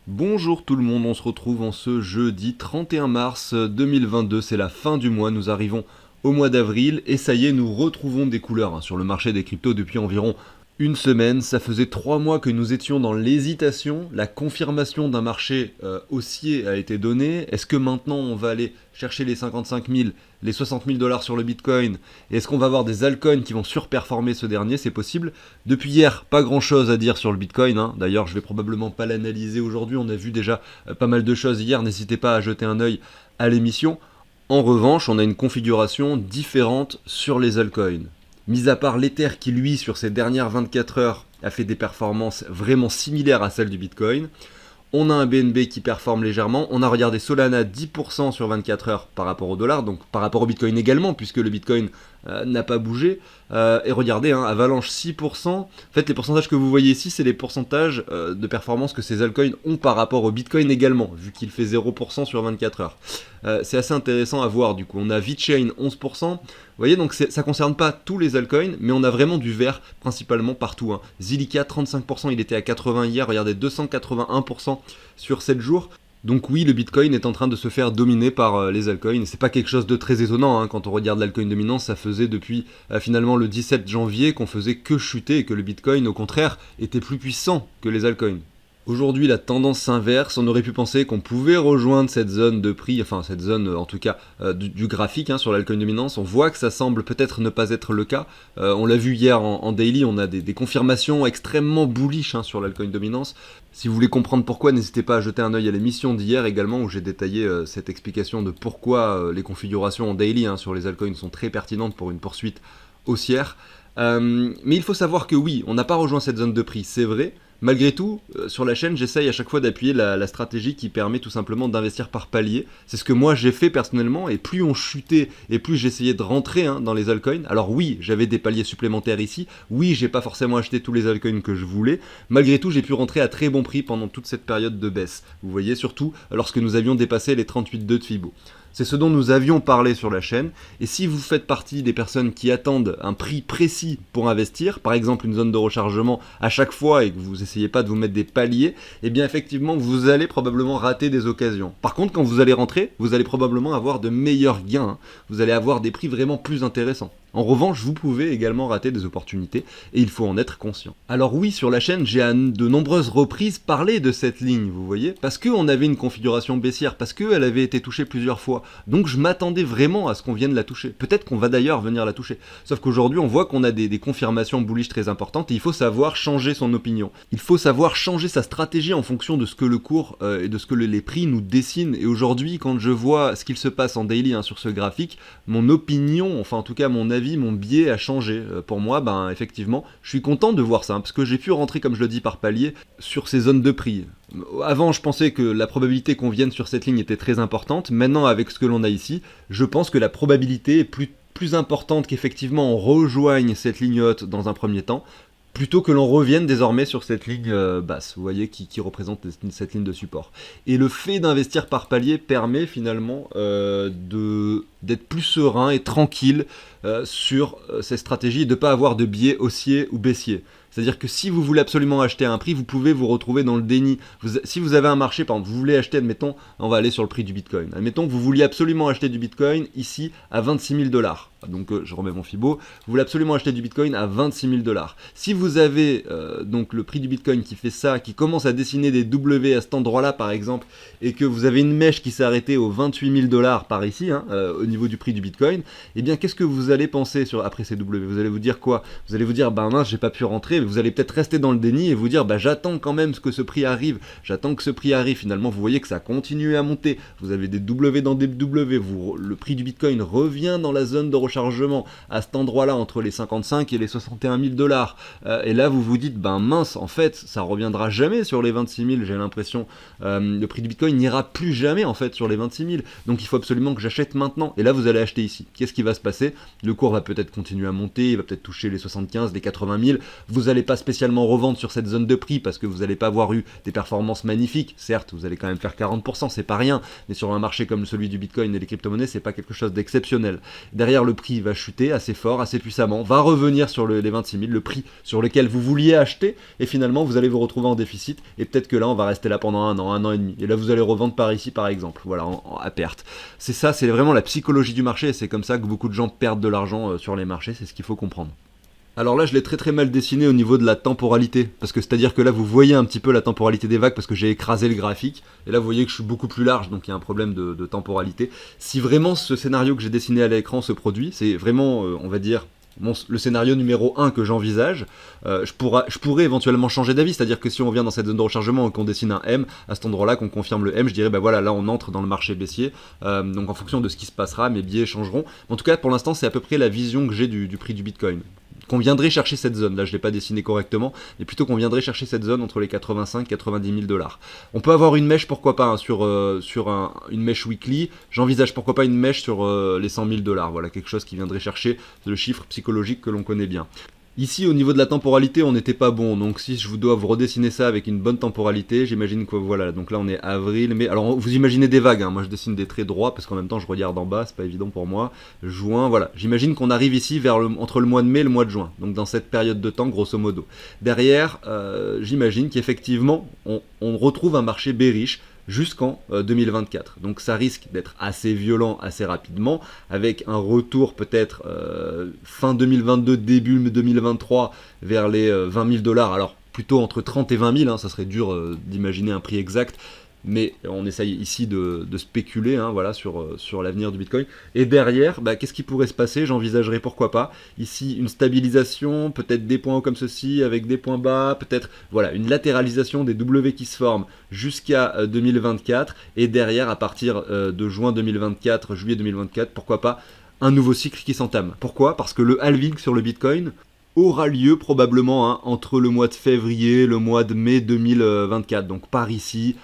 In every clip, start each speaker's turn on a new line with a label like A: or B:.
A: Bonjour tout le monde, on se retrouve en ce jeudi 31 mars 2022, c'est la fin du mois, nous arrivons au mois d'avril et ça y est, nous retrouvons des couleurs sur le marché des cryptos depuis environ une semaine. Ça faisait 3 mois que nous étions dans l'hésitation, la confirmation d'un marché haussier a été donnée. Est-ce que maintenant on va aller chercher les 55 000, les 60 000 dollars sur le Bitcoin? Et est-ce qu'on va avoir des altcoins qui vont surperformer ce dernier? C'est possible. Depuis hier, pas grand chose à dire sur le Bitcoin, hein. D'ailleurs, je vais probablement pas l'analyser aujourd'hui. On a vu déjà pas mal de choses hier. N'hésitez pas à jeter un œil à l'émission. En revanche, on a une configuration différente sur les altcoins. Mis à part l'Ether qui, lui, sur ces dernières 24 heures, a fait des performances vraiment similaires à celles du Bitcoin. On a un BNB qui performe légèrement. On a regardé Solana 10% sur 24 heures par rapport au dollar, donc par rapport au Bitcoin également, puisque le Bitcoin n'a pas bougé. Et regardez, Avalanche 6%. En fait, les pourcentages que vous voyez ici, c'est les pourcentages de performance que ces altcoins ont par rapport au Bitcoin également, vu qu'il fait 0% sur 24 heures. C'est assez intéressant à voir du coup. On a VeChain 11%. Vous voyez, donc ça ne concerne pas tous les altcoins, mais on a vraiment du vert principalement partout. Zilliqa 35%, il était à 80 hier, regardez 281% sur 7 jours. Donc oui, le Bitcoin est en train de se faire dominer par les altcoins. C'est pas quelque chose de très étonnant, quand on regarde l'altcoin dominant, ça faisait depuis finalement le 17 janvier qu'on faisait que chuter et que le Bitcoin au contraire était plus puissant que les altcoins. Aujourd'hui, la tendance s'inverse. On aurait pu penser qu'on pouvait rejoindre cette zone de prix, enfin cette zone en tout cas du graphique sur l'altcoin dominance. On voit que ça semble peut-être ne pas être le cas. On l'a vu hier en daily, on a des confirmations extrêmement bullish sur l'altcoin dominance. Si vous voulez comprendre pourquoi, n'hésitez pas à jeter un œil à l'émission d'hier également où j'ai détaillé cette explication de pourquoi les configurations en daily sur les altcoins sont très pertinentes pour une poursuite haussière. Mais il faut savoir que oui, on n'a pas rejoint cette zone de prix, c'est vrai. Malgré tout, sur la chaîne, j'essaye à chaque fois d'appuyer la stratégie qui permet tout simplement d'investir par palier. C'est ce que moi j'ai fait personnellement, et plus on chutait, et plus j'essayais de rentrer dans les altcoins. Alors oui, j'avais des paliers supplémentaires ici, oui, j'ai pas forcément acheté tous les altcoins que je voulais. Malgré tout, j'ai pu rentrer à très bon prix pendant toute cette période de baisse. Vous voyez, surtout lorsque nous avions dépassé les 38,2 de Fibo. C'est ce dont nous avions parlé sur la chaîne, et si vous faites partie des personnes qui attendent un prix précis pour investir, par exemple une zone de rechargement à chaque fois et que vous essayez pas de vous mettre des paliers, eh bien effectivement vous allez probablement rater des occasions. Par contre, quand vous allez rentrer, vous allez probablement avoir de meilleurs gains, vous allez avoir des prix vraiment plus intéressants. En revanche, vous pouvez également rater des opportunités et il faut en être conscient. Alors oui, sur la chaîne, j'ai à de nombreuses reprises parlé de cette ligne, vous voyez, parce qu'on avait une configuration baissière, parce qu'elle avait été touchée plusieurs fois. Donc je m'attendais vraiment à ce qu'on vienne la toucher. Peut-être qu'on va d'ailleurs venir la toucher. Sauf qu'aujourd'hui, on voit qu'on a des confirmations bullish très importantes et il faut savoir changer son opinion. Il faut savoir changer sa stratégie en fonction de ce que le cours et de ce que les prix nous dessinent. Et aujourd'hui, quand je vois ce qu'il se passe en daily sur ce graphique, mon opinion, enfin en tout cas mon avis, mon biais a changé. Pour moi, effectivement, je suis content de voir ça, parce que j'ai pu rentrer, comme je le dis, par palier sur ces zones de prix. Avant, je pensais que la probabilité qu'on vienne sur cette ligne était très importante. Maintenant, avec ce que l'on a ici, je pense que la probabilité est plus importante qu'effectivement on rejoigne cette ligne haute dans un premier temps, plutôt que l'on revienne désormais sur cette ligne basse, vous voyez, qui représente cette ligne de support. Et le fait d'investir par palier permet finalement d'être plus serein et tranquille sur ces stratégies et de ne pas avoir de biais haussier ou baissier. C'est-à-dire que si vous voulez absolument acheter à un prix, vous pouvez vous retrouver dans le déni. Si vous avez un marché, par exemple, vous voulez acheter, admettons, on va aller sur le prix du Bitcoin. Admettons que vous vouliez absolument acheter du Bitcoin ici à 26 000 dollars. Donc je remets mon Fibo. Vous voulez absolument acheter du Bitcoin à 26 000 dollars. Si vous avez donc le prix du Bitcoin qui fait ça, qui commence à dessiner des W à cet endroit-là par exemple, et que vous avez une mèche qui s'est arrêtée aux 28 000 dollars par ici, au niveau du prix du Bitcoin, eh bien qu'est-ce que vous allez penser après ces W? Vous allez vous dire quoi? Vous allez vous dire, mince, j'ai pas pu rentrer. Vous allez peut-être rester dans le déni et vous dire, j'attends quand même que ce prix arrive. J'attends que ce prix arrive. Finalement, vous voyez que ça continue à monter. Vous avez des W dans des W. Le prix du Bitcoin revient dans la zone de rechargement à cet endroit-là entre les 55 et les 61 000 dollars. Et là, vous vous dites, mince, en fait, ça reviendra jamais sur les 26 000. J'ai l'impression, le prix du Bitcoin n'ira plus jamais en fait sur les 26 000. Donc il faut absolument que j'achète maintenant. Et là, vous allez acheter ici. Qu'est-ce qui va se passer? Le cours va peut-être continuer à monter. Il va peut-être toucher les 75, les 80 000. Vous allez n'allez pas spécialement revendre sur cette zone de prix parce que vous n'allez pas avoir eu des performances magnifiques. Certes, vous allez quand même faire 40%, c'est pas rien, mais sur un marché comme celui du Bitcoin et les crypto-monnaies, c'est pas quelque chose d'exceptionnel. Derrière, le prix va chuter assez fort, assez puissamment, va revenir sur les 26 000, le prix sur lequel vous vouliez acheter, et finalement, vous allez vous retrouver en déficit, et peut-être que là, on va rester là pendant un an et demi. Et là, vous allez revendre par ici, par exemple, voilà, à perte. C'est ça, c'est vraiment la psychologie du marché, et c'est comme ça que beaucoup de gens perdent de l'argent sur les marchés, c'est ce qu'il faut comprendre. Alors là, je l'ai très très mal dessiné au niveau de la temporalité, parce que c'est-à-dire que là, vous voyez un petit peu la temporalité des vagues, parce que j'ai écrasé le graphique, et là, vous voyez que je suis beaucoup plus large, donc il y a un problème de temporalité. Si vraiment ce scénario que j'ai dessiné à l'écran se produit, c'est vraiment, on va dire, le scénario numéro 1 que j'envisage, je pourrais éventuellement changer d'avis, c'est-à-dire que si on vient dans cette zone de rechargement et qu'on dessine un M, à cet endroit-là, qu'on confirme le M, je dirais, bah voilà, là on entre dans le marché baissier, donc en fonction de ce qui se passera, mes billets changeront. En tout cas, pour l'instant, c'est à peu près la vision que j'ai du prix du Bitcoin. Qu'on viendrait chercher cette zone, là je ne l'ai pas dessiné correctement, mais plutôt qu'on viendrait chercher cette zone entre les 85 et 90 000 dollars. On peut avoir une mèche, pourquoi pas, hein, sur une mèche weekly, j'envisage pourquoi pas une mèche sur les 100 000 dollars, voilà, quelque chose qui viendrait chercher le chiffre psychologique que l'on connaît bien. Ici, au niveau de la temporalité, on n'était pas bon, donc si je dois vous redessiner ça avec une bonne temporalité, j'imagine que voilà, donc là on est avril, mai, alors vous imaginez des vagues, hein. Moi je dessine des traits droits, parce qu'en même temps je regarde en bas, c'est pas évident pour moi, juin, voilà, j'imagine qu'on arrive ici entre le mois de mai et le mois de juin, donc dans cette période de temps, grosso modo. Derrière, j'imagine qu'effectivement, on retrouve un marché bearish, jusqu'en 2024. Donc ça risque d'être assez violent assez rapidement, avec un retour peut-être fin 2022, début 2023 vers les 20 000 dollars. Alors plutôt entre 30 et 20 000, hein, ça serait dur d'imaginer un prix exact, mais on essaye ici de spéculer, hein, voilà, sur l'avenir du Bitcoin. Et derrière, bah, qu'est-ce qui pourrait se passer? J'envisagerais pourquoi pas ici une stabilisation, peut-être des points hauts comme ceci, avec des points bas, peut-être voilà, une latéralisation des W qui se forment jusqu'à 2024, et derrière, à partir de juin 2024, juillet 2024, pourquoi pas un nouveau cycle qui s'entame. Pourquoi? Parce que le halving sur le Bitcoin aura lieu probablement, hein, entre le mois de février et le mois de mai 2024, donc par ici.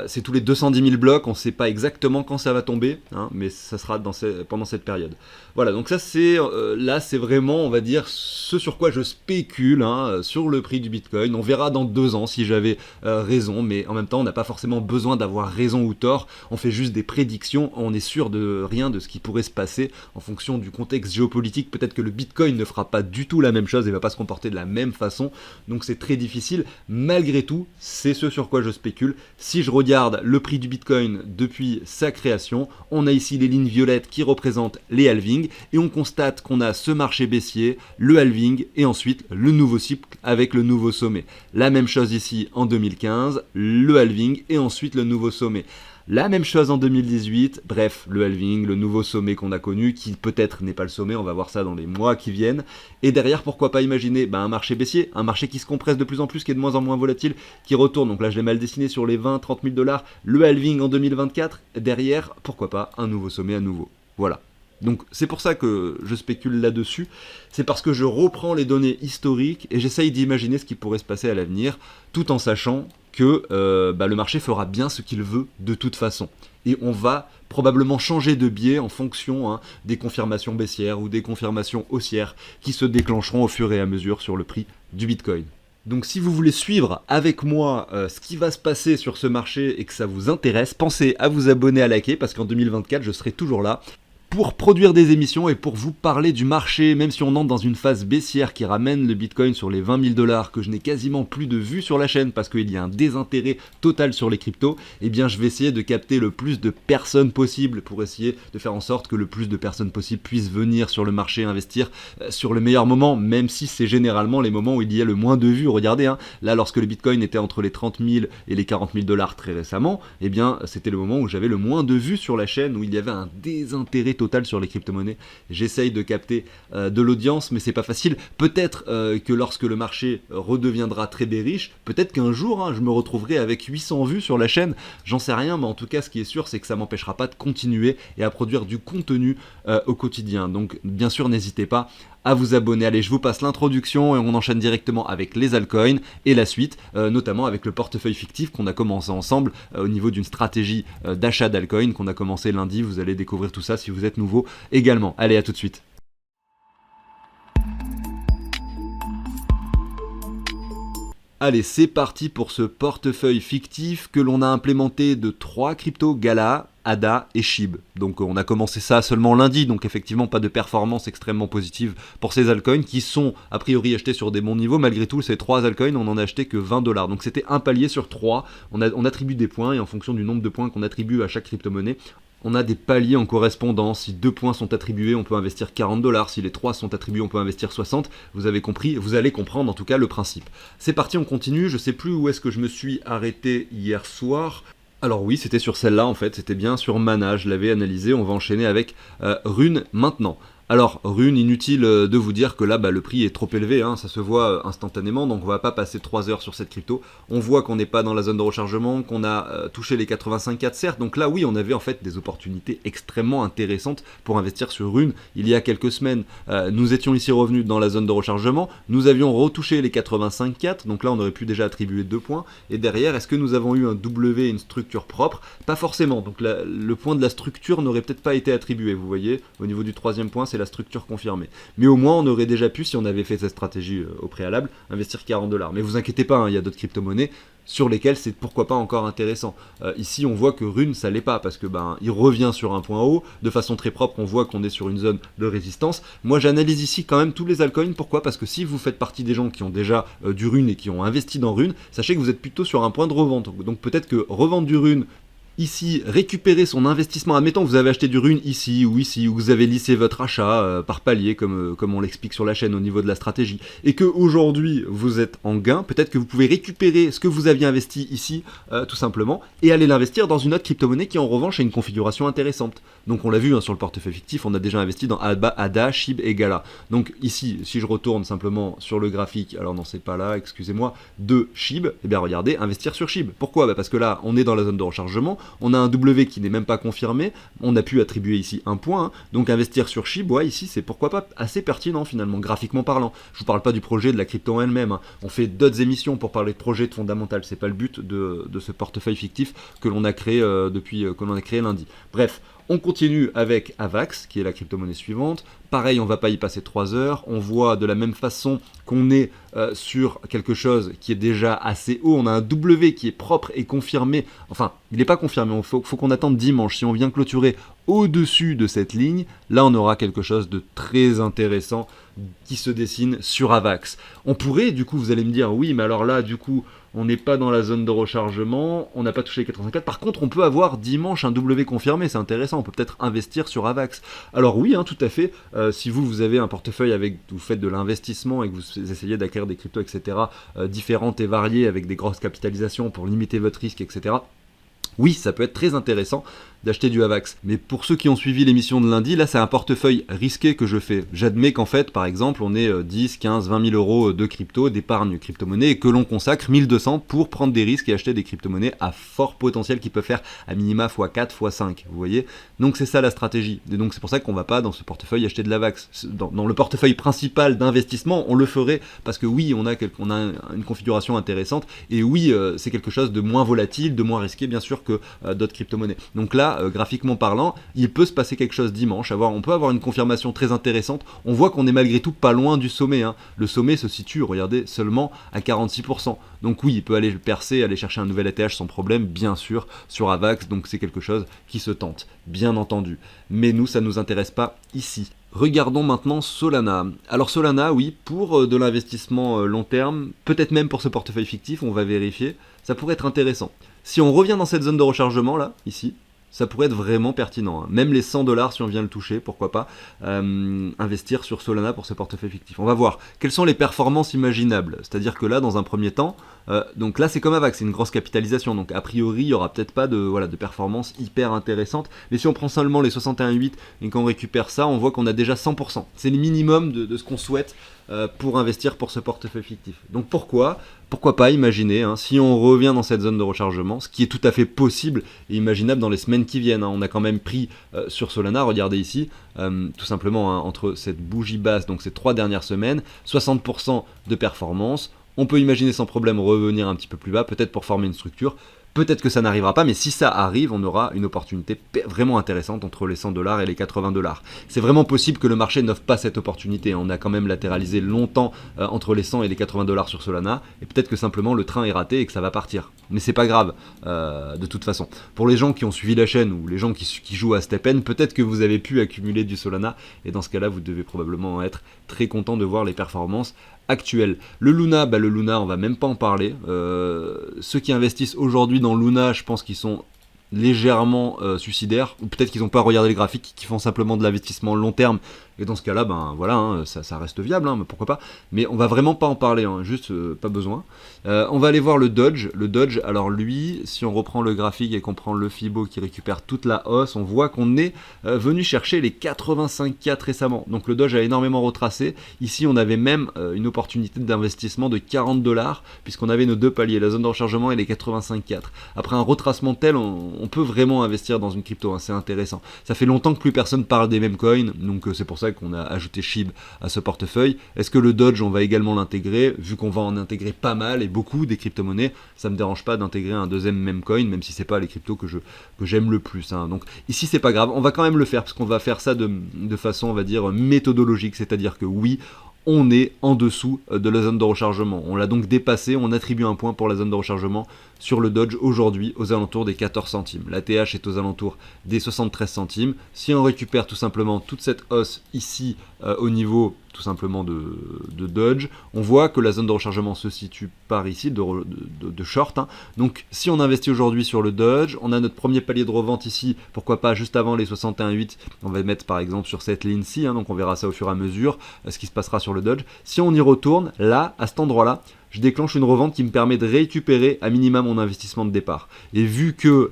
A: C'est tous les 210 000 blocs, on ne sait pas exactement quand ça va tomber, hein, mais ça sera pendant cette période. Voilà, donc ça c'est là c'est vraiment, on va dire, ce sur quoi je spécule, hein, sur le prix du Bitcoin. On verra dans 2 ans si j'avais raison, mais en même temps on n'a pas forcément besoin d'avoir raison ou tort, on fait juste des prédictions, on est sûr de rien de ce qui pourrait se passer en fonction du contexte géopolitique. Peut-être que le Bitcoin ne fera pas du tout la même chose et va pas se comporter de la même façon, donc c'est très difficile. Malgré tout, c'est ce sur quoi je spécule. Si je regarde le prix du Bitcoin depuis sa création, on a ici les lignes violettes qui représentent les halvings, et on constate qu'on a ce marché baissier, le halving, et ensuite le nouveau cycle avec le nouveau sommet. La même chose ici en 2015, le halving, et ensuite le nouveau sommet. La même chose en 2018, bref, le halving, le nouveau sommet qu'on a connu, qui peut-être n'est pas le sommet, on va voir ça dans les mois qui viennent. Et derrière, pourquoi pas imaginer un marché baissier, un marché qui se compresse de plus en plus, qui est de moins en moins volatile, qui retourne, donc là je l'ai mal dessiné sur les 20-30 000 dollars, le halving en 2024, derrière, pourquoi pas un nouveau sommet à nouveau. Voilà. Donc c'est pour ça que je spécule là-dessus, c'est parce que je reprends les données historiques et j'essaye d'imaginer ce qui pourrait se passer à l'avenir, tout en sachant que le marché fera bien ce qu'il veut de toute façon. Et on va probablement changer de biais en fonction, hein, des confirmations baissières ou des confirmations haussières qui se déclencheront au fur et à mesure sur le prix du Bitcoin. Donc si vous voulez suivre avec moi ce qui va se passer sur ce marché et que ça vous intéresse, pensez à vous abonner, à liker, parce qu'en 2024 je serai toujours là pour produire des émissions et pour vous parler du marché, même si on entre dans une phase baissière qui ramène le Bitcoin sur les 20 000 dollars, que je n'ai quasiment plus de vues sur la chaîne parce qu'il y a un désintérêt total sur les cryptos, eh bien je vais essayer de capter le plus de personnes possible pour essayer de faire en sorte que le plus de personnes possible puissent venir sur le marché investir sur le meilleur moment, même si c'est généralement les moments où il y a le moins de vues. Regardez, hein, là lorsque le Bitcoin était entre les 30 000 et les 40 000 dollars très récemment, eh bien c'était le moment où j'avais le moins de vues sur la chaîne, où il y avait un désintérêt total sur les crypto-monnaies. J'essaye de capter de l'audience, mais c'est pas facile. Peut-être que lorsque le marché redeviendra très bearish, peut-être qu'un jour, hein, je me retrouverai avec 800 vues sur la chaîne, j'en sais rien, mais en tout cas ce qui est sûr c'est que ça m'empêchera pas de continuer et à produire du contenu au quotidien. Donc bien sûr n'hésitez pas à vous abonner. Allez, je vous passe l'introduction et on enchaîne directement avec les altcoins et la suite, notamment avec le portefeuille fictif qu'on a commencé ensemble au niveau d'une stratégie d'achat d'altcoins qu'on a commencé lundi. Vous allez découvrir tout ça si vous êtes nouveau également. Allez, à tout de suite. Allez, c'est parti pour ce portefeuille fictif que l'on a implémenté de 3 cryptos Gala, ADA et SHIB. Donc on a commencé ça seulement lundi, donc effectivement pas de performance extrêmement positive pour ces altcoins qui sont a priori achetés sur des bons niveaux. Malgré tout, ces 3 altcoins, on en a acheté que 20$. Donc c'était un palier sur 3. On attribue des points et en fonction du nombre de points qu'on attribue à chaque crypto-monnaie, on a des paliers en correspondance. Si 2 points sont attribués, on peut investir 40$. Si les 3 sont attribués, on peut investir 60$. Vous avez compris, vous allez comprendre en tout cas le principe. C'est parti, on continue. Je sais plus où est-ce que je me suis arrêté hier soir. Alors oui, c'était sur celle-là en fait, c'était bien sur Mana, je l'avais analysé. On va enchaîner avec Rune maintenant. Alors, Rune, inutile de vous dire que là, le prix est trop élevé, hein, ça se voit instantanément, donc on va pas passer 3 heures sur cette crypto. On voit qu'on n'est pas dans la zone de rechargement, qu'on a touché les 85,4 certes, donc là oui, on avait en fait des opportunités extrêmement intéressantes pour investir sur Rune. Il y a quelques semaines, nous étions ici revenus dans la zone de rechargement, nous avions retouché les 85,4, donc là on aurait pu déjà attribuer 2 points, et derrière, est-ce que nous avons eu un W, une structure propre? Pas forcément, donc le point de la structure n'aurait peut-être pas été attribué, vous voyez, au niveau du troisième point, c'est la structure confirmée. Mais au moins, on aurait déjà pu, si on avait fait cette stratégie au préalable, investir 40$. Mais vous inquiétez pas, hein, il y a d'autres crypto-monnaies sur lesquelles c'est pourquoi pas encore intéressant. Ici, on voit que Rune, ça l'est pas, parce que il revient sur un point haut, de façon très propre, on voit qu'on est sur une zone de résistance. Moi, j'analyse ici quand même tous les altcoins. Pourquoi? Parce que si vous faites partie des gens qui ont déjà du Rune et qui ont investi dans Rune, sachez que vous êtes plutôt sur un point de revente. Donc peut-être que revendre du Rune ici, récupérer son investissement, admettons que vous avez acheté du Rune ici, ou vous avez lissé votre achat par palier, comme on l'explique sur la chaîne au niveau de la stratégie, et que aujourd'hui vous êtes en gain, peut-être que vous pouvez récupérer ce que vous aviez investi ici, tout simplement, et aller l'investir dans une autre crypto-monnaie qui en revanche a une configuration intéressante. Donc on l'a vu sur le portefeuille fictif, on a déjà investi dans ADA, SHIB et Gala. Donc ici, si je retourne simplement sur le graphique, alors non c'est pas là, excusez-moi, de SHIB, et bien regardez, investir sur SHIB. Pourquoi? Parce que là, on est dans la zone de rechargement, on a un W qui n'est même pas confirmé, on a pu attribuer ici un point, donc investir sur SHIB, ici c'est pourquoi pas assez pertinent finalement, graphiquement parlant. Je vous parle pas du projet de la crypto en elle-même, on fait d'autres émissions pour parler de projets de fondamental, c'est pas le but de ce portefeuille fictif que l'on a créé lundi. Bref, on continue avec AVAX, qui est la crypto-monnaie suivante. Pareil, on ne va pas y passer 3 heures. On voit de la même façon qu'on est sur quelque chose qui est déjà assez haut. On a un W qui est propre et confirmé. Enfin, il n'est pas confirmé, il faut qu'on attende dimanche. Si on vient clôturer au-dessus de cette ligne, là on aura quelque chose de très intéressant qui se dessine sur AVAX. On pourrait, du coup, vous allez me dire, oui, mais alors là, du coup, on n'est pas dans la zone de rechargement, on n'a pas touché les 84. Par contre, on peut avoir dimanche un W confirmé, c'est intéressant, on peut peut-être investir sur AVAX. Alors oui, tout à fait, si vous avez un portefeuille vous faites de l'investissement et que vous essayez d'acquérir des cryptos, etc., différentes et variées avec des grosses capitalisations pour limiter votre risque, etc., oui, ça peut être très intéressant d'acheter du AVAX. Mais pour ceux qui ont suivi l'émission de lundi, là c'est un portefeuille risqué que je fais. J'admets qu'en fait, par exemple, on est 10, 15, 20 000 euros de crypto, d'épargne crypto-monnaie, et que l'on consacre 1200 pour prendre des risques et acheter des crypto-monnaies à fort potentiel qui peuvent faire à minima x4, x5, vous voyez. Donc c'est ça la stratégie. Et donc c'est pour ça qu'on va pas dans ce portefeuille acheter de l'AVAX. Dans le portefeuille principal d'investissement, on le ferait parce que oui, on a une configuration intéressante, et oui, c'est quelque chose de moins volatile, de moins risqué bien sûr que d'autres crypto-monnaies. Donc là, graphiquement parlant, il peut se passer quelque chose dimanche. On peut avoir une confirmation très intéressante. On voit qu'on est malgré tout pas loin du sommet. Le sommet se situe, regardez, seulement à 46%. Donc oui, il peut aller percer, aller chercher un nouvel ETH sans problème, bien sûr, sur AVAX. Donc c'est quelque chose qui se tente, bien entendu. Mais nous, ça ne nous intéresse pas ici. Regardons maintenant Solana. Alors Solana, oui, pour de l'investissement long terme, peut-être même pour ce portefeuille fictif, on va vérifier, ça pourrait être intéressant. Si on revient dans cette zone de rechargement, là, ici, ça pourrait être vraiment pertinent. Même les 100$, si on vient le toucher, pourquoi pas, investir sur Solana pour ce portefeuille fictif. On va voir quelles sont les performances imaginables. C'est-à-dire que là, dans un premier temps, donc là c'est comme AVAX, c'est une grosse capitalisation, donc a priori il n'y aura peut-être pas de performance hyper intéressante, mais si on prend seulement les 61,8 et qu'on récupère ça, on voit qu'on a déjà 100%. C'est le minimum de ce qu'on souhaite pour investir pour ce portefeuille fictif. Donc pourquoi pas imaginer, si on revient dans cette zone de rechargement, ce qui est tout à fait possible et imaginable dans les semaines qui viennent. On a quand même pris sur Solana, regardez ici, tout simplement entre cette bougie basse, donc ces 3 dernières semaines, 60% de performance. On peut imaginer sans problème revenir un petit peu plus bas, peut-être pour former une structure. Peut-être que ça n'arrivera pas, mais si ça arrive, on aura une opportunité vraiment intéressante entre les 100$ et les 80$. C'est vraiment possible que le marché n'offre pas cette opportunité. On a quand même latéralisé longtemps entre les 100 et les 80$ sur Solana, et peut-être que simplement le train est raté et que ça va partir. Mais c'est pas grave, de toute façon. Pour les gens qui ont suivi la chaîne ou les gens qui jouent à STEPN, peut-être que vous avez pu accumuler du Solana, et dans ce cas-là, vous devez probablement être très content de voir les performances actuelles. Le Luna, on va même pas en parler. Ceux qui investissent aujourd'hui dans Luna, je pense qu'ils sont légèrement suicidaires, ou peut-être qu'ils n'ont pas regardé les graphiques, qui font simplement de l'investissement long terme, et dans ce cas-là, ça reste viable, mais pourquoi pas, mais on va vraiment pas en parler, juste pas besoin. On va aller voir le Doge. Alors lui, si on reprend le graphique et qu'on prend le Fibo qui récupère toute la hausse, on voit qu'on est venu chercher les 85,4 récemment, donc le Doge a énormément retracé. Ici on avait même une opportunité d'investissement de 40$, puisqu'on avait nos deux paliers, la zone de rechargement et les 85,4. Après un retracement tel, on peut vraiment investir dans une crypto, c'est intéressant. Ça fait longtemps que plus personne parle des mêmes coins, donc c'est pour ça qu'on a ajouté SHIB à ce portefeuille. Est-ce que le Doge, on va également l'intégrer? Vu qu'on va en intégrer pas mal et beaucoup des crypto-monnaies, ça me dérange pas d'intégrer un deuxième meme coin, même si c'est pas les cryptos que j'aime le plus. Donc ici c'est pas grave, on va quand même le faire, parce qu'on va faire ça de façon, on va dire, méthodologique, c'est-à-dire que oui, on est en dessous de la zone de rechargement. On l'a donc dépassé, on attribue un point pour la zone de rechargement sur le Doge aujourd'hui aux alentours des 14 centimes. La TH est aux alentours des 73 centimes. Si on récupère tout simplement toute cette hausse ici au niveau tout simplement de Doge, on voit que la zone de rechargement se situe par ici, de short. Donc si on investit aujourd'hui sur le Doge, on a notre premier palier de revente ici, pourquoi pas juste avant les 61,8, on va mettre par exemple sur cette ligne-ci, donc on verra ça au fur et à mesure, ce qui se passera sur le Doge. Si on y retourne, là, à cet endroit-là, je déclenche une revente qui me permet de récupérer à minima mon investissement de départ. Et vu que,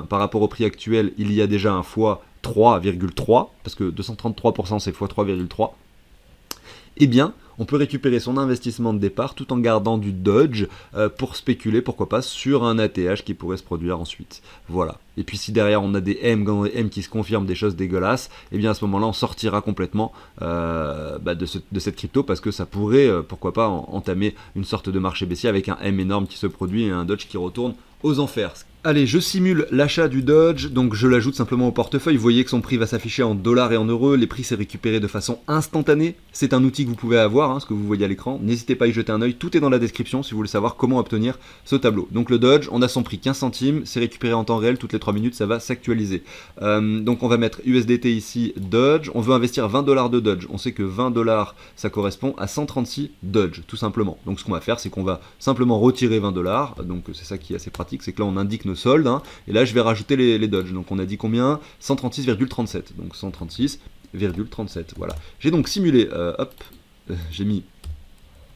A: par rapport au prix actuel, il y a déjà un x 3,3, parce que 233% c'est x 3,3, on peut récupérer son investissement de départ tout en gardant du Doge pour spéculer, pourquoi pas, sur un ATH qui pourrait se produire ensuite. Voilà. Et puis si derrière on a des M qui se confirment, des choses dégueulasses, à ce moment-là on sortira complètement de cette crypto, parce que ça pourrait, pourquoi pas, entamer une sorte de marché baissier avec un M énorme qui se produit et un Doge qui retourne aux enfers. Allez, je simule l'achat du Doge, donc je l'ajoute simplement au portefeuille. Vous voyez que son prix va s'afficher en dollars et en euros. Les prix s'est récupéré de façon instantanée. C'est un outil que vous pouvez avoir, ce que vous voyez à l'écran. N'hésitez pas à y jeter un œil. Tout est dans la description si vous voulez savoir comment obtenir ce tableau. Donc le Doge, on a son prix 15 centimes. C'est récupéré en temps réel. Toutes les 3 minutes, ça va s'actualiser. Donc on va mettre USDT ici, Doge. On veut investir 20$ de Doge. On sait que 20$, ça correspond à 136 Doge, tout simplement. Donc ce qu'on va faire, c'est qu'on va simplement retirer 20$. Donc c'est ça qui est assez pratique. C'est que là, on indique nos soldes, et là je vais rajouter les Doge. Donc on a dit combien? 136,37. Donc 136,37. Voilà. J'ai donc simulé, j'ai mis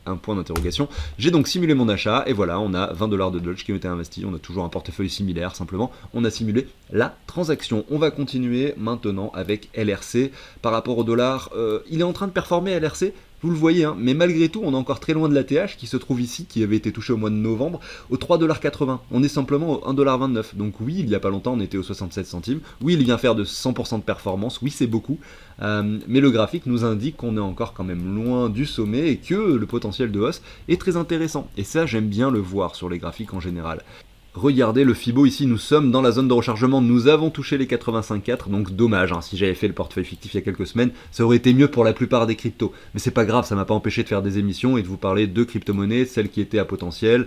A: un point d'interrogation. J'ai donc simulé mon achat, et voilà, on a 20$ de Doge qui ont été investis. On a toujours un portefeuille similaire, simplement. On a simulé la transaction. On va continuer maintenant avec LRC. Par rapport au dollar, il est en train de performer LRC. Vous le voyez, mais malgré tout, on est encore très loin de l'ATH qui se trouve ici, qui avait été touché au mois de novembre, au 3,80$. On est simplement au 1,29$. Donc oui, il n'y a pas longtemps, on était aux 67 centimes. Oui, il vient faire de 100% de performance. Oui, c'est beaucoup. Mais le graphique nous indique qu'on est encore quand même loin du sommet et que le potentiel de hausse est très intéressant. Et ça, j'aime bien le voir sur les graphiques en général. Regardez le Fibo ici, nous sommes dans la zone de rechargement, nous avons touché les 85,4, donc dommage, si j'avais fait le portefeuille fictif il y a quelques semaines, ça aurait été mieux pour la plupart des cryptos. Mais c'est pas grave, ça m'a pas empêché de faire des émissions et de vous parler de crypto-monnaies, celles qui étaient à potentiel,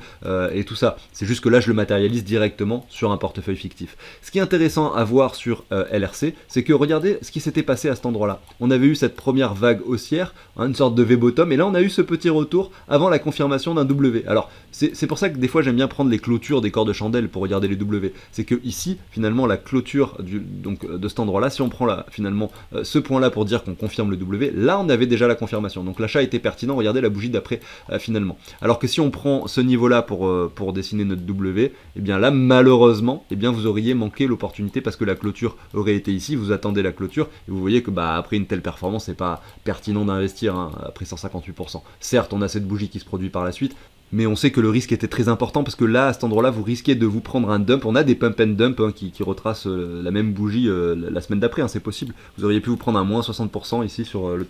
A: et tout ça. C'est juste que là je le matérialise directement sur un portefeuille fictif. Ce qui est intéressant à voir sur LRC, c'est que regardez ce qui s'était passé à cet endroit-là. On avait eu cette première vague haussière, une sorte de V-bottom, et là on a eu ce petit retour avant la confirmation d'un W. Alors c'est pour ça que des fois j'aime bien prendre les clôtures des corps de chandelle pour regarder les W. C'est que ici, finalement, la clôture de cet endroit-là, si on prend là, finalement ce point-là pour dire qu'on confirme le W, là on avait déjà la confirmation. Donc l'achat était pertinent, regardez la bougie d'après finalement. Alors que si on prend ce niveau-là pour dessiner notre W, et bien là malheureusement, vous auriez manqué l'opportunité parce que la clôture aurait été ici, vous attendez la clôture, et vous voyez que après une telle performance, c'est pas pertinent d'investir après 158%. Certes, on a cette bougie qui se produit par la suite, mais on sait que le risque était très important parce que là, à cet endroit-là, vous risquez de vous prendre un dump. On a des pump and dump qui retracent la même bougie la semaine d'après, c'est possible. Vous auriez pu vous prendre un moins 60% ici sur le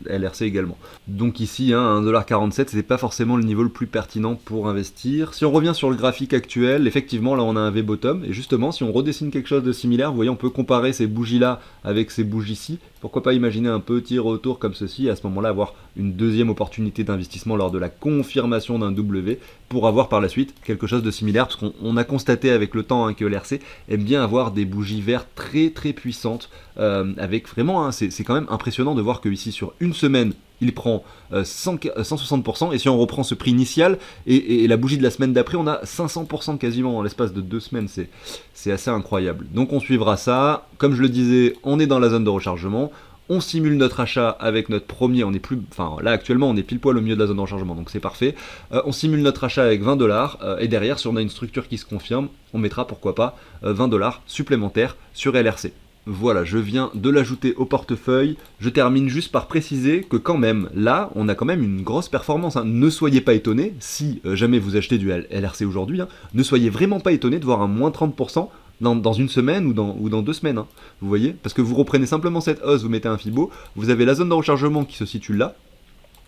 A: LRC également. Donc ici, 1,47$, c'était pas forcément le niveau le plus pertinent pour investir. Si on revient sur le graphique actuel, effectivement, là on a un V-bottom, et justement, si on redessine quelque chose de similaire, vous voyez, on peut comparer ces bougies-là avec ces bougies-ci. Pourquoi pas imaginer un petit retour comme ceci, et à ce moment-là avoir une deuxième opportunité d'investissement lors de la confirmation d'un W, pour avoir par la suite quelque chose de similaire, parce qu'on a constaté avec le temps que l'RC aime bien avoir des bougies vertes très très puissantes, avec vraiment, c'est quand même impressionnant de voir que ici sur une semaine, il prend 160%, et si on reprend ce prix initial, et la bougie de la semaine d'après, on a 500% quasiment en l'espace de 2 semaines, c'est assez incroyable. Donc on suivra ça, comme je le disais, on est dans la zone de rechargement, on simule notre achat avec notre premier, là actuellement on est pile poil au milieu de la zone de rechargement, donc c'est parfait. On simule notre achat avec 20$, et derrière, si on a une structure qui se confirme, on mettra pourquoi pas 20$ supplémentaires sur LRC. Voilà, je viens de l'ajouter au portefeuille. Je termine juste par préciser que quand même, là, on a quand même une grosse performance. Ne soyez pas étonnés, si jamais vous achetez du LRC aujourd'hui, ne soyez vraiment pas étonnés de voir un moins 30% dans une semaine ou dans 2 semaines. Vous voyez? Parce que vous reprenez simplement cette hausse, vous mettez un Fibo, vous avez la zone de rechargement qui se situe là.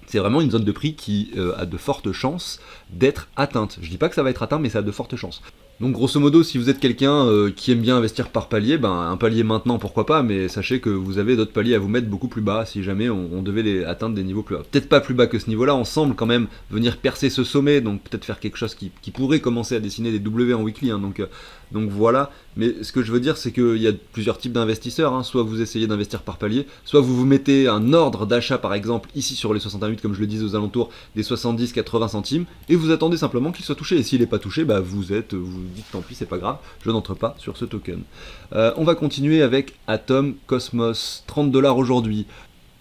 A: C'est vraiment une zone de prix qui a de fortes chances d'être atteinte. Je dis pas que ça va être atteint, mais ça a de fortes chances. Donc grosso modo, si vous êtes quelqu'un qui aime bien investir par palier, un palier maintenant pourquoi pas, mais sachez que vous avez d'autres paliers à vous mettre beaucoup plus bas si jamais on devait atteindre des niveaux plus bas. Peut-être pas plus bas que ce niveau-là, on semble quand même venir percer ce sommet, donc peut-être faire quelque chose qui pourrait commencer à dessiner des W en weekly, donc voilà. Mais ce que je veux dire, c'est qu'il y a plusieurs types d'investisseurs, soit vous essayez d'investir par palier, soit vous vous mettez un ordre d'achat par exemple ici sur les 68, comme je le disais, aux alentours des 70-80 centimes, et vous attendez simplement qu'il soit touché, et s'il n'est pas touché, vous dites tant pis, c'est pas grave, je n'entre pas sur ce token. On va continuer avec Atom Cosmos, 30$ aujourd'hui.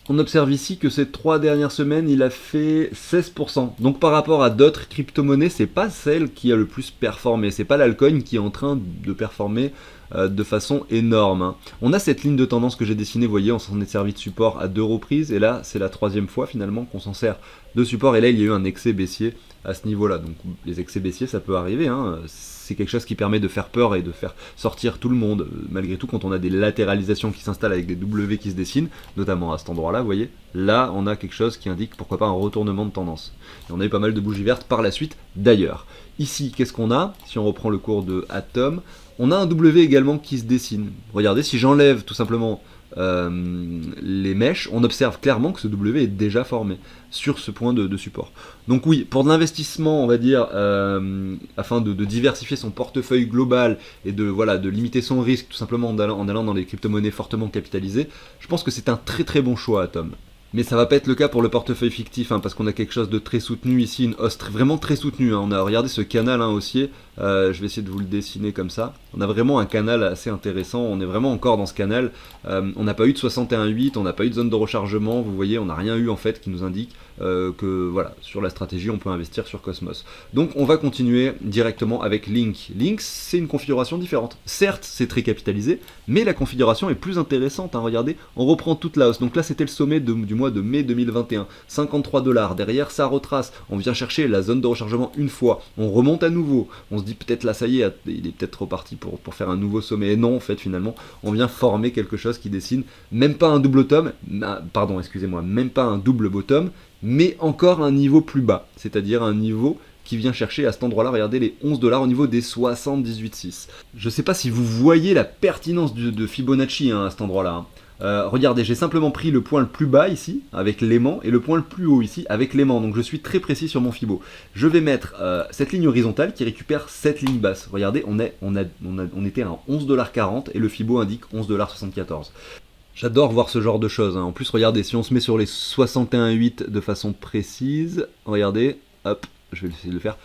A: On observe ici que ces 3 dernières semaines, il a fait 16%. Donc par rapport à d'autres crypto-monnaies, c'est pas celle qui a le plus performé. C'est pas l'altcoin qui est en train de performer de façon énorme. On a cette ligne de tendance que j'ai dessinée, vous voyez, on s'en est servi de support à 2 reprises. Et là, c'est la 3e fois finalement qu'on s'en sert de support. Et là, il y a eu un excès baissier à ce niveau-là. Donc les excès baissiers, ça peut arriver. C'est quelque chose qui permet de faire peur et de faire sortir tout le monde. Malgré tout, quand on a des latéralisations qui s'installent avec des W qui se dessinent, notamment à cet endroit-là, vous voyez, là on a quelque chose qui indique pourquoi pas un retournement de tendance. Et on a eu pas mal de bougies vertes par la suite d'ailleurs. Ici, qu'est-ce qu'on a? Si on reprend le cours de Atom, on a un W également qui se dessine. Regardez, si j'enlève tout simplement les mèches, on observe clairement que ce W est déjà formé sur ce point de support. Donc oui, pour de l'investissement, on va dire, afin de diversifier son portefeuille global et de limiter son risque, tout simplement en allant dans les crypto-monnaies fortement capitalisées, je pense que c'est un très très bon choix, Atom. Mais ça va pas être le cas pour le portefeuille fictif, parce qu'on a quelque chose de très soutenu ici, une hausse vraiment très soutenue. On a regardé ce canal haussier, je vais essayer de vous le dessiner comme ça. On a vraiment un canal assez intéressant, on est vraiment encore dans ce canal. On n'a pas eu de 61,8, on n'a pas eu de zone de rechargement, vous voyez, on n'a rien eu en fait qui nous indique que voilà, sur la stratégie on peut investir sur Cosmos. Donc on va continuer directement avec Link. Link, c'est une configuration différente. Certes, c'est très capitalisé, mais la configuration est plus intéressante. Regardez, on reprend toute la hausse. Donc là, c'était le sommet du mois de mai 2021, 53$. Derrière, ça retrace. On vient chercher la zone de rechargement une fois. On remonte à nouveau. On se dit peut-être là, ça y est, il est peut-être reparti pour faire un nouveau sommet. Et non, en fait, finalement, on vient former quelque chose qui dessine même pas un double bottom, même pas un double bottom, mais encore un niveau plus bas, c'est-à-dire un niveau qui vient chercher à cet endroit-là, regardez les 11$ au niveau des 78,6. Je ne sais pas si vous voyez la pertinence de Fibonacci à cet endroit-là. Regardez, j'ai simplement pris le point le plus bas ici, avec l'aimant, et le point le plus haut ici, avec l'aimant. Donc je suis très précis sur mon Fibo. Je vais mettre cette ligne horizontale qui récupère cette ligne basse. Regardez, on était à 11,40$ et le Fibo indique 11,74$. J'adore voir ce genre de choses. En plus, regardez, si on se met sur les 61,8 de façon précise, regardez, hop, je vais essayer de le faire.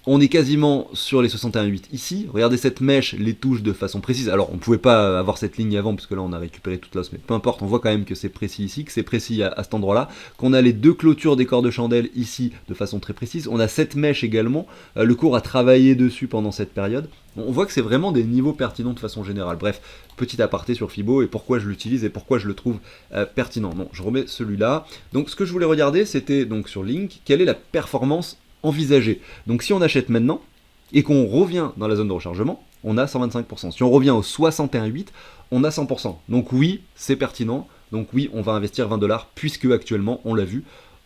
A: On est quasiment sur les 61,8 ici. Regardez cette mèche, les touches de façon précise. Alors, on ne pouvait pas avoir cette ligne avant, parce que là, on a récupéré toute l'os, mais peu importe, on voit quand même que c'est précis ici, que c'est précis à cet endroit-là, qu'on a les 2 clôtures des corps de chandelle ici de façon très précise. On a cette mèche également. Le cours a travaillé dessus pendant cette période. On voit que c'est vraiment des niveaux pertinents de façon générale. Bref, petit aparté sur Fibo et pourquoi je l'utilise et pourquoi je le trouve pertinent. Non, je remets celui-là. Donc, ce que je voulais regarder, c'était donc sur Link, quelle est la performance envisagé. Donc si on achète maintenant, et qu'on revient dans la zone de rechargement, on a 125%. Si on revient au 61,8, on a 100%. Donc oui, c'est pertinent. Donc oui, on va investir 20$, puisque actuellement, on l'a vu,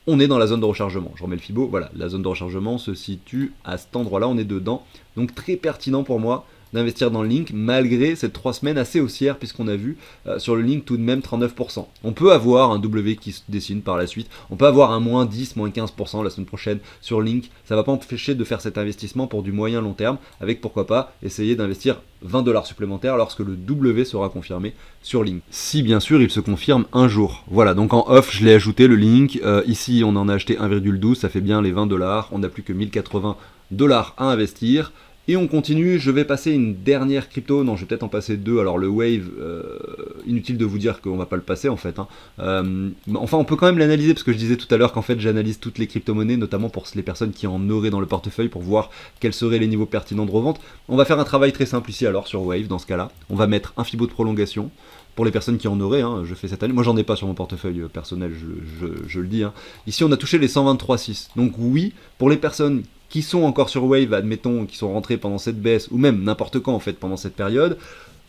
A: on est dans la zone de rechargement. Je remets le Fibo, voilà, la zone de rechargement se situe à cet endroit-là, on est dedans. Donc très pertinent pour moi d'investir dans le Link, malgré cette 3 semaines assez haussière, puisqu'on a vu sur le Link tout de même 39%. On peut avoir un W qui se dessine par la suite, on peut avoir un moins 10, moins 15% la semaine prochaine sur Link, ça va pas empêcher de faire cet investissement pour du moyen long terme, avec pourquoi pas essayer d'investir 20$ supplémentaires lorsque le W sera confirmé sur Link. Si bien sûr il se confirme un jour. Voilà, donc en off je l'ai ajouté le Link, ici on en a acheté 1,12, ça fait bien les 20$, on n'a plus que 1080$ à investir. Et on continue, je vais passer une dernière crypto, non je vais peut-être en passer deux, alors le Wave, inutile de vous dire qu'on va pas le passer en fait. Enfin on peut quand même l'analyser, parce que je disais tout à l'heure qu'en fait j'analyse toutes les crypto-monnaies, notamment pour les personnes qui en auraient dans le portefeuille, pour voir quels seraient les niveaux pertinents de revente. On va faire un travail très simple ici alors sur Wave, dans ce cas-là. On va mettre un Fibo de prolongation, pour les personnes qui en auraient, je fais cette année, moi j'en ai pas sur mon portefeuille personnel, je le dis. Ici on a touché les 123,6, donc oui, pour les personnes qui sont encore sur Wave, admettons, qui sont rentrés pendant cette baisse, ou même n'importe quand en fait pendant cette période,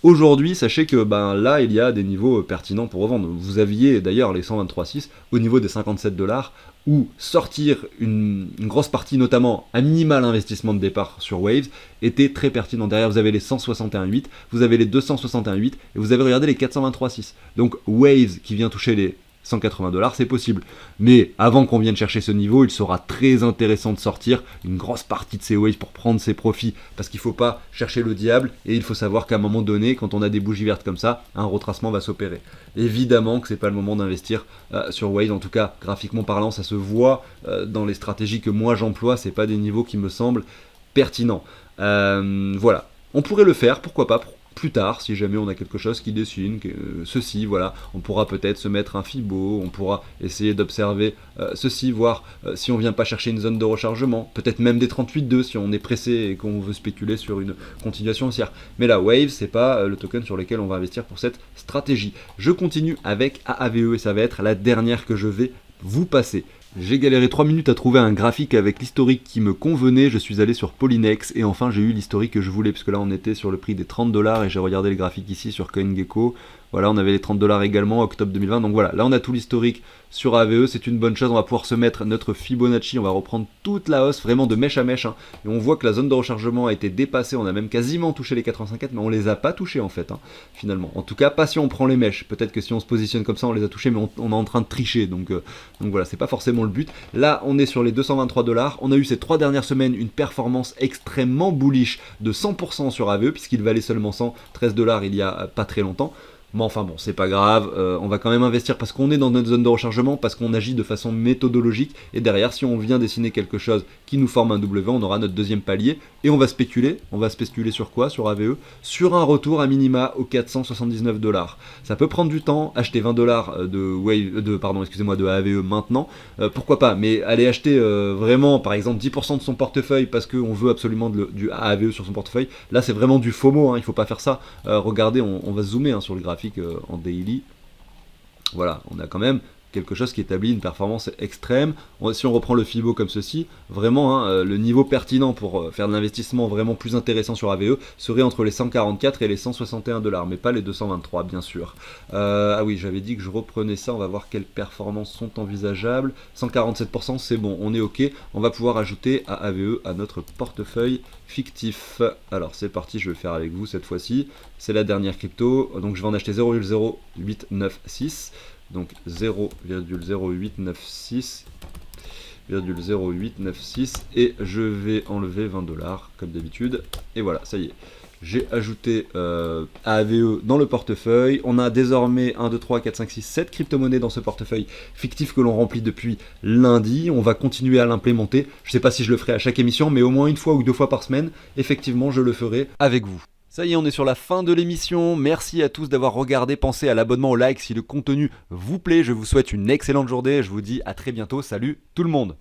A: aujourd'hui, sachez que là, il y a des niveaux pertinents pour revendre. Vous aviez d'ailleurs les 123,6 au niveau des 57$, où sortir une grosse partie, notamment à minimal investissement de départ sur Waves, était très pertinent. Derrière, vous avez les 161,8, vous avez les 261,8, et vous avez regardé les 423,6. Donc Waves qui vient toucher les 180$, c'est possible. Mais avant qu'on vienne chercher ce niveau, il sera très intéressant de sortir une grosse partie de ces waves pour prendre ses profits. Parce qu'il ne faut pas chercher le diable, et il faut savoir qu'à un moment donné, quand on a des bougies vertes comme ça, un retracement va s'opérer. Évidemment que c'est pas le moment d'investir sur Waves, en tout cas graphiquement parlant, ça se voit dans les stratégies que moi j'emploie, c'est pas des niveaux qui me semblent pertinents. Voilà, on pourrait le faire, pourquoi pas, plus tard, si jamais on a quelque chose qui dessine, ceci, voilà, on pourra peut-être se mettre un Fibo, on pourra essayer d'observer ceci, voir si on vient pas chercher une zone de rechargement, peut-être même des 38,2 si on est pressé et qu'on veut spéculer sur une continuation haussière. Mais là, Wave, c'est pas le token sur lequel on va investir pour cette stratégie. Je continue avec AAVE et ça va être la dernière que je vais vous passer. J'ai galéré 3 minutes à trouver un graphique avec l'historique qui me convenait, je suis allé sur Polynex et enfin j'ai eu l'historique que je voulais, puisque là on était sur le prix des 30$ et j'ai regardé le graphique ici sur CoinGecko. Voilà, on avait les 30$ également, octobre 2020, donc voilà, là on a tout l'historique sur AVE, c'est une bonne chose, on va pouvoir se mettre notre Fibonacci, on va reprendre toute la hausse, vraiment de mèche à mèche, et on voit que la zone de rechargement a été dépassée, on a même quasiment touché les 85,4, mais on les a pas touchés en fait, finalement. En tout cas, pas si on prend les mèches, peut-être que si on se positionne comme ça, on les a touchés, mais on est en train de tricher, donc voilà, c'est pas forcément le but. Là, on est sur les 223$, on a eu ces 3 dernières semaines une performance extrêmement bullish de 100% sur AVE, puisqu'il valait seulement 113$ il y a pas très longtemps. Mais enfin bon, c'est pas grave, on va quand même investir parce qu'on est dans notre zone de rechargement, parce qu'on agit de façon méthodologique, et derrière, si on vient dessiner quelque chose qui nous forme un W, on aura notre deuxième palier, et on va spéculer sur quoi? Sur AVE, sur un retour à minima aux 479$. Ça peut prendre du temps, acheter 20$ de AVE maintenant, pourquoi pas, mais aller acheter vraiment, par exemple, 10% de son portefeuille parce qu'on veut absolument du AVE sur son portefeuille, là c'est vraiment du FOMO, il faut pas faire ça. Regardez, on va zoomer sur le graphique en daily. Voilà, on a quand même quelque chose qui établit une performance extrême. Si on reprend le Fibo comme ceci, vraiment le niveau pertinent pour faire de l'investissement vraiment plus intéressant sur AVE serait entre les 144 et les 161$, mais pas les 223 bien sûr. Ah oui, j'avais dit que je reprenais ça, on va voir quelles performances sont envisageables. 147%, c'est bon, on est ok, on va pouvoir ajouter à AVE à notre portefeuille fictif. Alors c'est parti, je vais le faire avec vous cette fois-ci. C'est la dernière crypto, donc je vais en acheter 0,0896. Donc 0,0896 et je vais enlever 20$ comme d'habitude, et voilà, ça y est, j'ai ajouté AVE dans le portefeuille. On a désormais 1, 2, 3, 4, 5, 6, 7 crypto-monnaies dans ce portefeuille fictif que l'on remplit depuis lundi. On va continuer à l'implémenter, je ne sais pas si je le ferai à chaque émission, mais au moins une fois ou 2 fois par semaine, effectivement je le ferai avec vous. Ça y est, on est sur la fin de l'émission. Merci à tous d'avoir regardé. Pensez à l'abonnement, au like si le contenu vous plaît. Je vous souhaite une excellente journée. Je vous dis à très bientôt. Salut tout le monde.